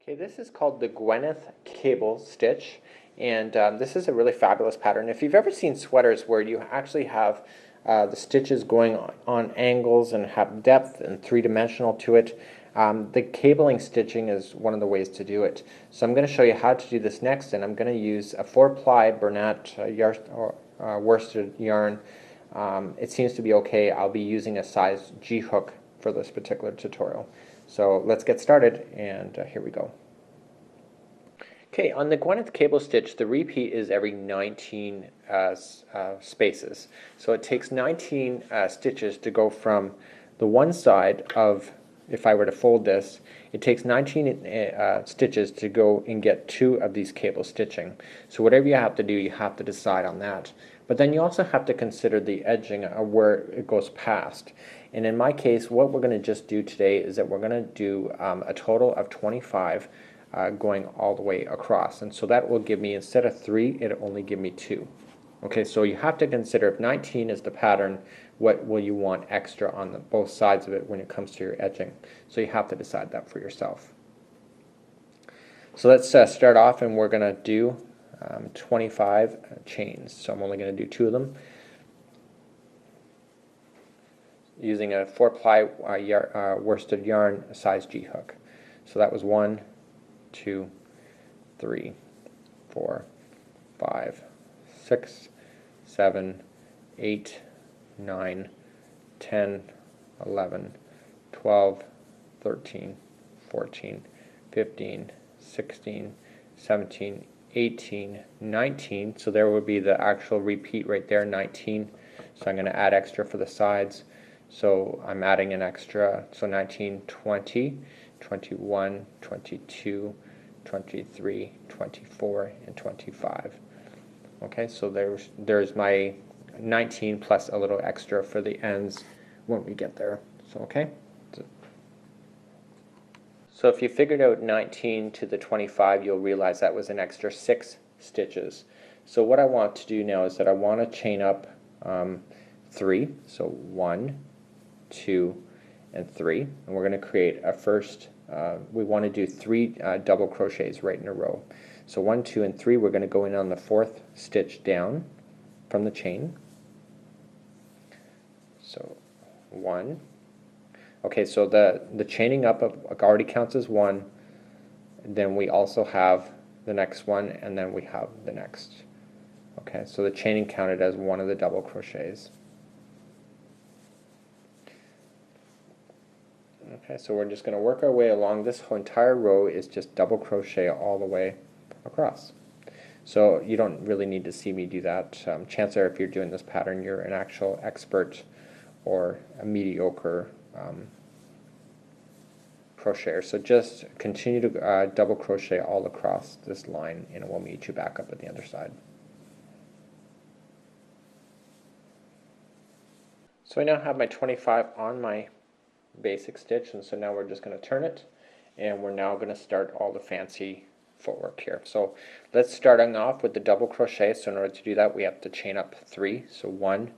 Okay, this is called the Gweneth Cable Stitch, and this is a really fabulous pattern. If you've ever seen sweaters where you actually have the stitches going on angles and have depth and three-dimensional to it, the cabling stitching is one of the ways to do it. So I'm going to show you how to do this next, and I'm going to use a 4-ply Bernat worsted yarn. It seems to be okay. I'll be using a size G hook for this particular tutorial. So let's get started, and here we go. Okay, on the Gweneth Cable Stitch, the repeat is every 19 spaces. So it takes 19 stitches to go from the one side of, if I were to fold this, it takes 19 stitches to go and get 2 of these cable stitching. So whatever you have to do, you have to decide on that. But then you also have to consider the edging of where it goes past. And in my case, what we're going to just do today is that we're going to do a total of 25 going all the way across. And so that will give me, instead of 3, it'll only give me 2. Okay, so you have to consider if 19 is the pattern, what will you want extra on both sides of it when it comes to your edging. So you have to decide that for yourself. So let's start off, and we're going to do 25 chains. So I'm only going to do 2 of them, using a 4-ply worsted yarn size G hook. So that was 1, 2, 3, 4, 5, 6, 7, 8, 9, 10, 11, 12, 13, 14, 15, 16, 17, 18, 19. So there would be the actual repeat right there, 19. So I'm going to add extra for the sides. So I'm adding an extra, so 19, 20, 21, 22, 23, 24, and 25. Okay, so there's my 19 plus a little extra for the ends when we get there. So okay. So if you figured out 19 to the 25, you'll realize that was an extra 6 stitches. So what I want to do now is that I want to chain up 3. So 1, 2, and 3. And we're going to create a first, we want to do 3 double crochets right in a row. So 1, 2, and 3, we're going to go in on the 4th stitch down from the chain. So 1. Okay, so the chaining up already counts as 1. Then we also have the next one, and then we have the next. Okay, so the chaining counted as one of the double crochets. Okay, so we're just going to work our way along. This whole entire row is just double crochet all the way across. So you don't really need to see me do that. Chances are if you're doing this pattern, you're an actual expert or a mediocre crocheter. So just continue to double crochet all across this line, and we'll meet you back up at the other side. So I now have my 25 on my basic stitch, and so now we're just going to turn it, and we're now going to start all the fancy footwork here. So let's starting off with the double crochet. So in order to do that, we have to chain up 3. So 1,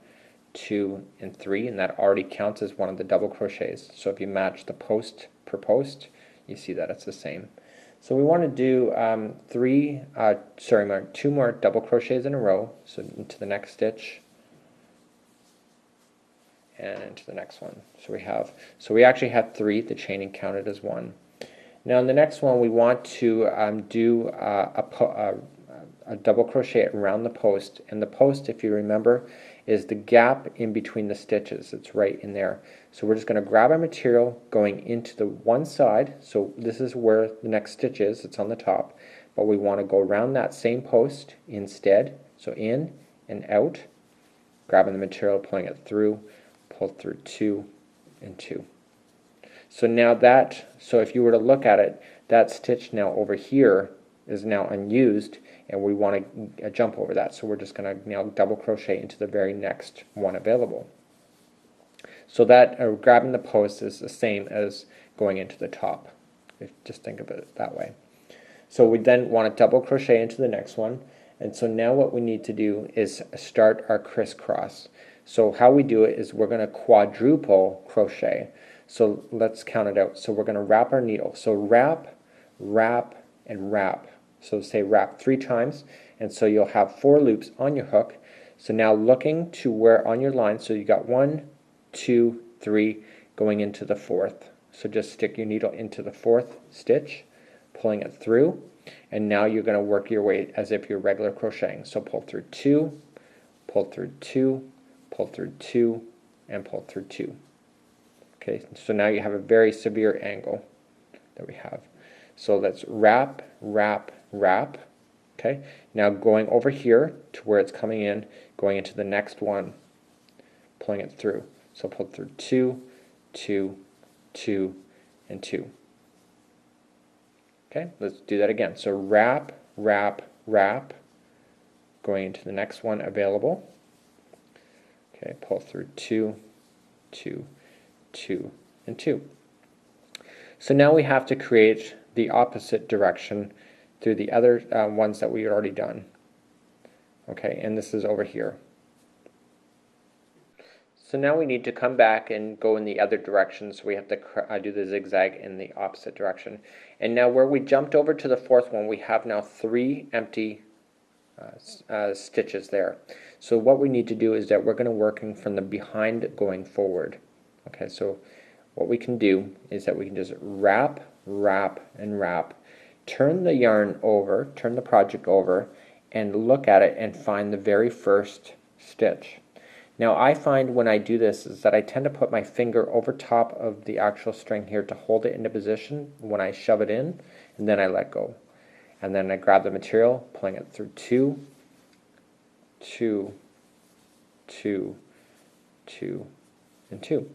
2, and 3, and that already counts as one of the double crochets. So if you match the post per post, you see that it's the same. So we want to do 2 more double crochets in a row. So into the next stitch and into the next one. So we actually have 3. The chaining counted as 1. Now in the next one, we want to do a double crochet around the post, and the post, if you remember, is the gap in between the stitches. It's right in there. So we're just going to grab our material going into the one side. So this is where the next stitch is. It's on the top, but we want to go around that same post instead. So in and out, grabbing the material, pulling it through, pull through 2 and 2. So now so if you were to look at it, that stitch now over here is now unused, and we want to jump over that. So we're just going to now double crochet into the very next one available. So that grabbing the post is the same as going into the top. Just think of it that way. So we then want to double crochet into the next one, and so now what we need to do is start our crisscross. So how we do it is we're going to quadruple crochet. So let's count it out. So we're going to wrap our needle. So wrap, wrap, and wrap. So say wrap 3 times, and so you'll have 4 loops on your hook. So now looking to where on your line, so you got 1, 2, 3 going into the 4th. So just stick your needle into the 4th stitch, pulling it through, and now you're going to work your way as if you're regular crocheting. So pull through 2, pull through 2, pull through 2, and pull through 2. Okay, so now you have a very severe angle that we have. So let's wrap, wrap, wrap. Okay, now going over here to where it's coming in, going into the next one, pulling it through. So pull through 2, 2, 2, and 2. Okay, let's do that again. So wrap, wrap, wrap, going into the next one available. Okay, pull through 2, 2, 2, and 2. So now we have to create the opposite direction through the other ones that we had already done. Okay, and this is over here. So now we need to come back and go in the other direction, so we have to do the zigzag in the opposite direction. And now where we jumped over to the 4th one, we have now 3 empty stitches there. So what we need to do is that we're going to working from the behind going forward. Okay, so what we can do is that we can just wrap, wrap, and wrap, turn the yarn over, turn the project over, and look at it and find the very first stitch. Now I find when I do this is that I tend to put my finger over top of the actual string here to hold it into position when I shove it in, and then I let go. And then I grab the material, pulling it through 2, 2, 2, 2, and 2.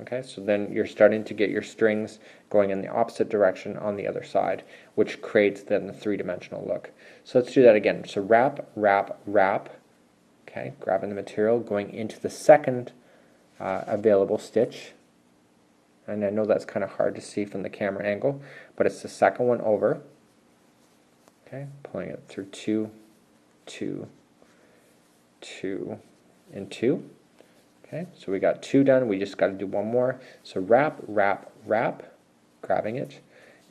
Okay, so then you're starting to get your strings going in the opposite direction on the other side, which creates then the 3-dimensional look. So let's do that again. So wrap, wrap, wrap. Okay, grabbing the material, going into the second available stitch. And I know that's kind of hard to see from the camera angle, but it's the second one over. Okay, pulling it through 2, 2, 2, and 2. Okay, so we got 2 done, we just got to do one more. So wrap, wrap, wrap, grabbing it,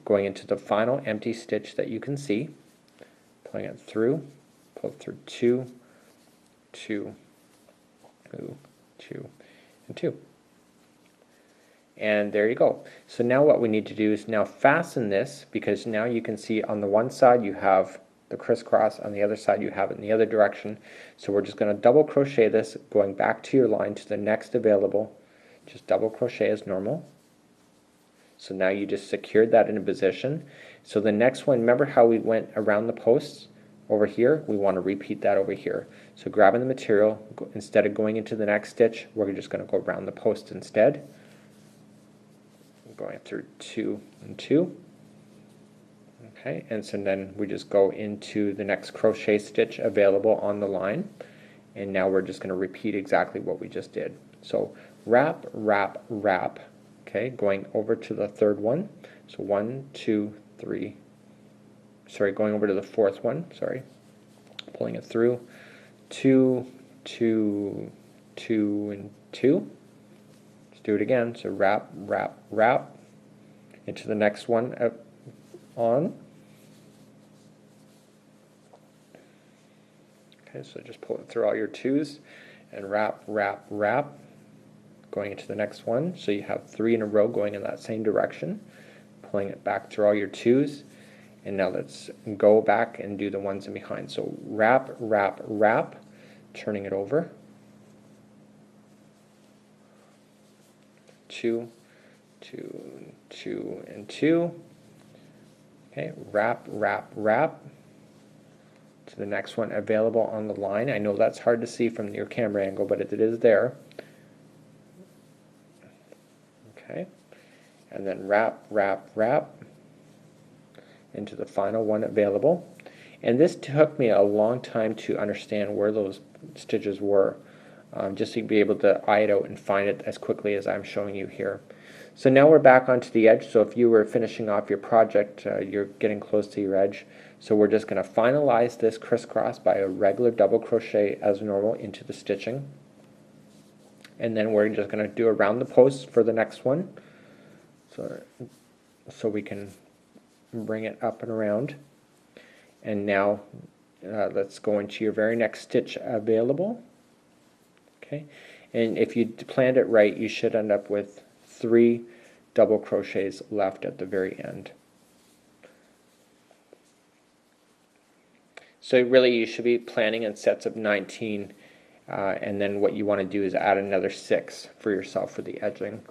going into the final empty stitch that you can see, pulling it through, pull through 2, 2, 2, 2, and 2. And there you go. So now what we need to do is now fasten this, because now you can see on the one side you have the crisscross, on the other side you have it in the other direction. So we're just going to double crochet this, going back to your line to the next available. Just double crochet as normal. So now you just secured that in a position. So the next one, remember how we went around the posts over here? We want to repeat that over here. So grabbing the material, instead of going into the next stitch, we're just going to go around the post instead. Going through 2 and 2. Okay, and so then we just go into the next crochet stitch available on the line, and now we're just going to repeat exactly what we just did. So wrap, wrap, wrap. Okay, going over to the 3rd one. So 1, 2, 3. Sorry, going over to the 4th one. Sorry, pulling it through 2, 2, 2, and 2. Let's do it again. So wrap, wrap, wrap into the next one on. Okay, so just pull it through all your 2s and wrap, wrap, wrap, going into the next one. So you have 3 in a row going in that same direction, pulling it back through all your 2s. And now let's go back and do the ones in behind. So wrap, wrap, wrap, turning it over. 2, 2, 2, and 2. Okay, wrap, wrap, wrap to the next one available on the line. I know that's hard to see from your camera angle, but it is there. Okay, and then wrap, wrap, wrap into the final one available. And this took me a long time to understand where those stitches were, just to be able to eye it out and find it as quickly as I'm showing you here. So now we're back onto the edge. So if you were finishing off your project, you're getting close to your edge. So we're just going to finalize this crisscross by a regular double crochet as normal into the stitching. And then we're just going to do around the post for the next one. So we can bring it up and around. And now let's go into your very next stitch available. Okay, and if you planned it right, you should end up with 3 double crochets left at the very end. So really you should be planning in sets of 19, and then what you want to do is add another 6 for yourself for the edging.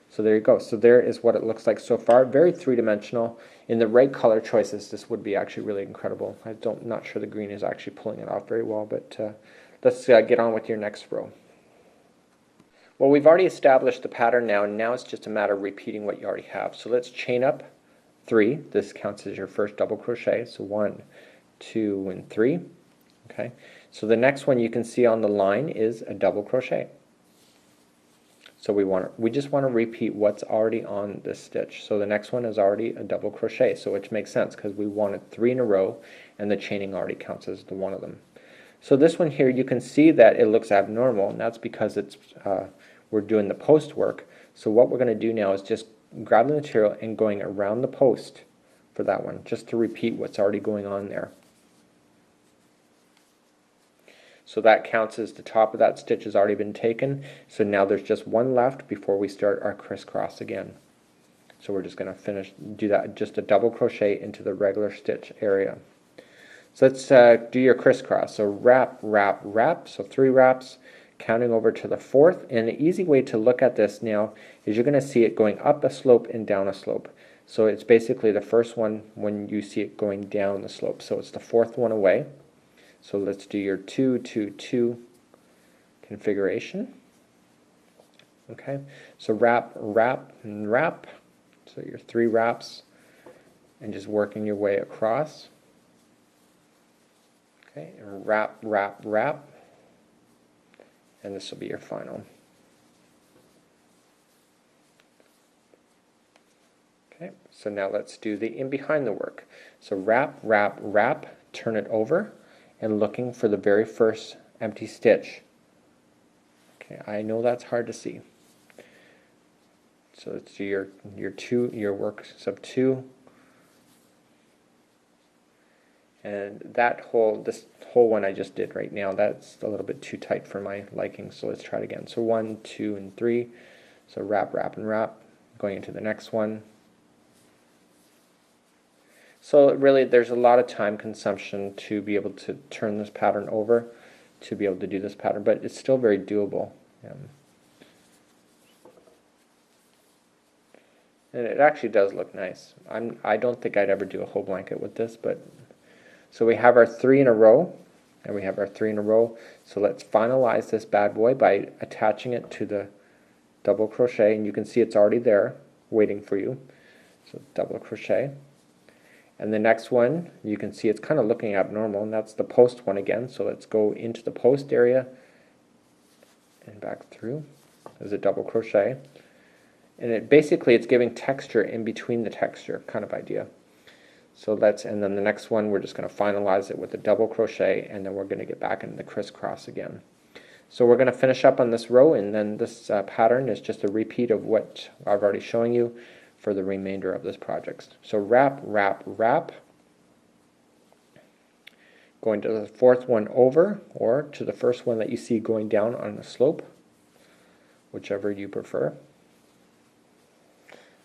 So there you go. So there is what it looks like so far. Very three-dimensional. In the right color choices, this would be actually really incredible. Not sure the green is actually pulling it off very well, but let's get on with your next row. Well, we've already established the pattern now, and now it's just a matter of repeating what you already have. So let's chain up 3. This counts as your first double crochet. So 1, 2, and 3. Okay. So the next one you can see on the line is a double crochet. So we just want to repeat what's already on this stitch. So the next one is already a double crochet, so which makes sense because we wanted 3 in a row, and the chaining already counts as the one of them. So this one here, you can see that it looks abnormal, and that's because it's we're doing the post work. So what we're going to do now is just grab the material and going around the post for that one, just to repeat what's already going on there. So that counts as the top of that stitch has already been taken. So now there's just one left before we start our crisscross again. So we're just going to do that, just a double crochet into the regular stitch area. So let's do your crisscross. So wrap, wrap, wrap. So 3 wraps, counting over to the 4th. And the easy way to look at this now is you're going to see it going up a slope and down a slope. So it's basically the first one when you see it going down the slope. So it's the 4th one away. So let's do your 2, 2, 2 configuration. Okay, so wrap, wrap, and wrap. So your 3 wraps, and just working your way across. Okay, and wrap, wrap, wrap, and this will be your final. Okay, so now let's do the in behind the work. So wrap, wrap, wrap, turn it over, and looking for the very first empty stitch. Okay, I know that's hard to see. So let's do your works of 2, and this whole one I just did right now, that's a little bit too tight for my liking. So let's try it again. So 1, 2, and 3. So wrap, wrap, and wrap. Going into the next one. So really there's a lot of time consumption to be able to turn this pattern over, to be able to do this pattern, but it's still very doable. And it actually does look nice. I don't think I'd ever do a whole blanket with this, but so we have our 3 in a row, and we have our 3 in a row. So let's finalize this bad boy by attaching it to the double crochet, and you can see it's already there waiting for you. So double crochet. And the next one, you can see it's kind of looking abnormal, and that's the post one again. So let's go into the post area and back through. There's a double crochet. And it's giving texture in between the texture kind of idea. So and then the next one, we're just going to finalize it with a double crochet, and then we're going to get back into the crisscross again. So we're going to finish up on this row, and then this pattern is just a repeat of what I've already shown you for the remainder of this project. So wrap, wrap, wrap, going to the 4th one over, or to the first one that you see going down on the slope, whichever you prefer.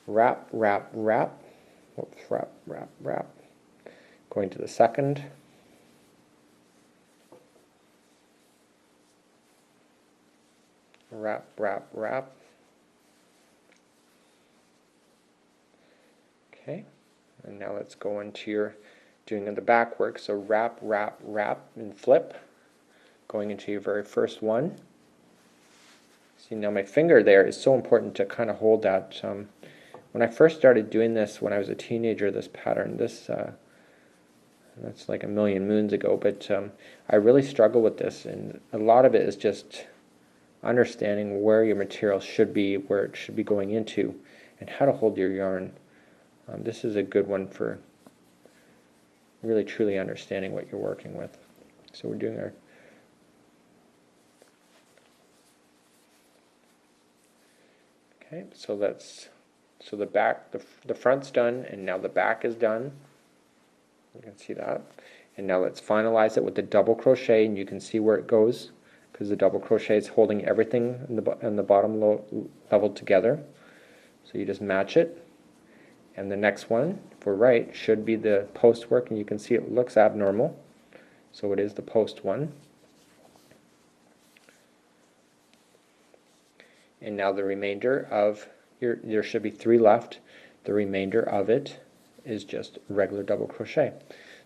Wrap, wrap, wrap, whoops, wrap, wrap, wrap, going to the 2nd, wrap, wrap, wrap. Okay, and now let's go into your doing the back work. So wrap, wrap, wrap, and flip, going into your very first one. See, now my finger there is so important to kind of hold that. When I first started doing this when I was a teenager, this pattern, that's like a million moons ago, but I really struggle with this, and a lot of it is just understanding where your material should be, where it should be going into, and how to hold your yarn. This is a good one for really truly understanding what you're working with. So we're doing our okay, so let's So the back, the front's done, and now the back is done. You can see that. And now let's finalize it with the double crochet, and you can see where it goes because the double crochet is holding everything in the bottom level together. So you just match it. And the next one, if we're right, should be the post work, and you can see it looks abnormal. So it is the post one. And now the remainder of there should be 3 left. The remainder of it is just regular double crochet.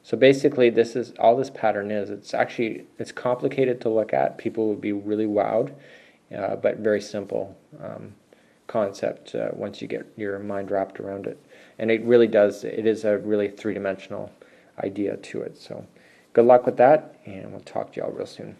So basically this is all this pattern is. It's complicated to look at. People would be really wowed, but very simple concept once you get your mind wrapped around it. And it really does, it is a really 3-dimensional idea to it. So good luck with that, and we'll talk to y'all real soon.